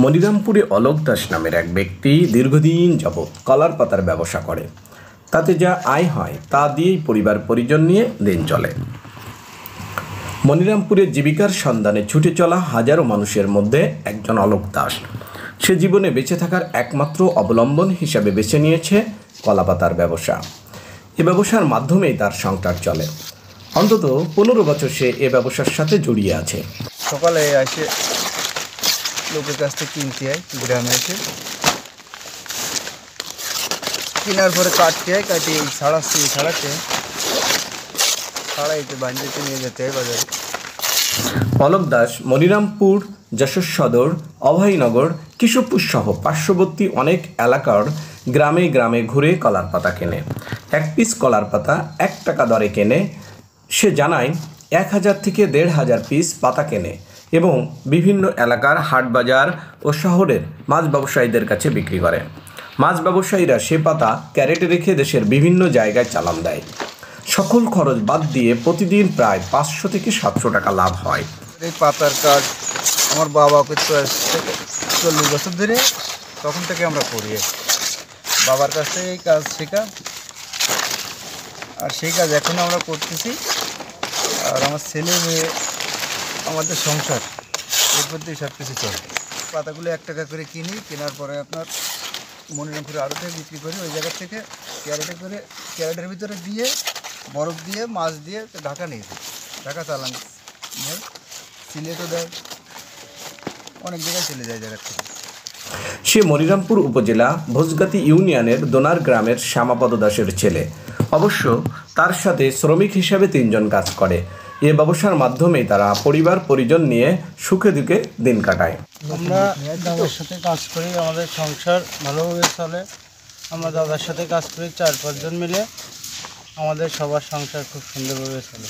মনিরামপুরে অলোক দাস নামের এক ব্যক্তি দীর্ঘদিন যাবৎ কলার পাতার ব্যবসা করে। তাতে যা আয় হয় তা দিয়েই পরিবার পরিজন নিয়ে দিন চলে। মনিরামপুরে জীবিকার সন্ধানে ছুটে চলা হাজারো মানুষের মধ্যে একজন অলোক দাস। সে জীবনে বেঁচে থাকার একমাত্র অবলম্বন হিসাবে বেছে নিয়েছে কলাপাতার ব্যবসা। এ ব্যবসার মাধ্যমেই তার সংসার চলে। অন্তত 15 বছর সে এ ব্যবসার সাথে জড়িয়ে আছে। সকালে এসে লোকের কাছ থেকে কিনতে হয়, গ্রামে এসে কেনার পরে কাটতে হয়, কাটিয়ে ছাড়াইতে বাঞ্জিতে নিয়ে যেতে হয় বাজারে। অলোক দাস মনিরামপুর, যশোর সদর, অভয়নগর, কেশবপুর সহ পার্শ্ববর্তী অনেক এলাকার গ্রামে গ্রামে ঘুরে কলার পাতা কেনে। এক পিস কলার পাতা 1 টাকা দরে কেনে। সে জানায় 1000 থেকে 1500 পিস পাতা কেনে এবং বিভিন্ন এলাকার হাট বাজার ও শহরের মাছ ব্যবসায়ীদের কাছে বিক্রি করে। মাছ ব্যবসায়ীরা সে পাতা ক্যারেটে রেখে দেশের বিভিন্ন জায়গায় চালান দেয়। সকল খরচ বাদ দিয়ে প্রতিদিন প্রায় 500 থেকে 700 টাকা লাভ হয়। এই পাতার কাজ আমার বাবা করতে আসছে 40 বছর ধরে, তখন থেকে আমরা করি। বাবার কাছ থেকে এই কাজ শেখা, আর সেই কাজ এখন আমরা করতেছি। আর আমার ছেলে মেয়ে, আমাদের সংসার এরপর দিয়ে সব কিছু চলে। পাতাগুলো 1 টাকা করে কিনি, কেনার পরে আপনার মনিরামপুরে আড়তে বিক্রি করি। ওই জায়গা থেকে ক্যারেটের ভিতরে দিয়ে বরফ দিয়ে মাছ দিয়ে ঢাকা নিয়ে দিই, ঢাকা চালান নেয়, সিলেটও দেয়, অনেক জায়গায় চলে যায় জায়গা থেকে। সে মনিরামপুর উপজেলা ভোজগাতি ইউনিয়নের দোনার গ্রামের শ্যামাপদ দাসের ছেলে। অবশ্য তার সাথে শ্রমিক হিসাবে 3 জন কাজ করে। এ ব্যবসার মাধ্যমেই তারা পরিবার পরিজন নিয়ে সুখে দুঃখে দিন কাটায়। আমরা দাদার সাথে কাজ করি, আমাদের সংসার ভালোভাবে চলে। আমরা দাদার সাথে কাজ করি 4-5 জন মিলে, আমাদের সবার সংসার খুব সুন্দরভাবে চলে।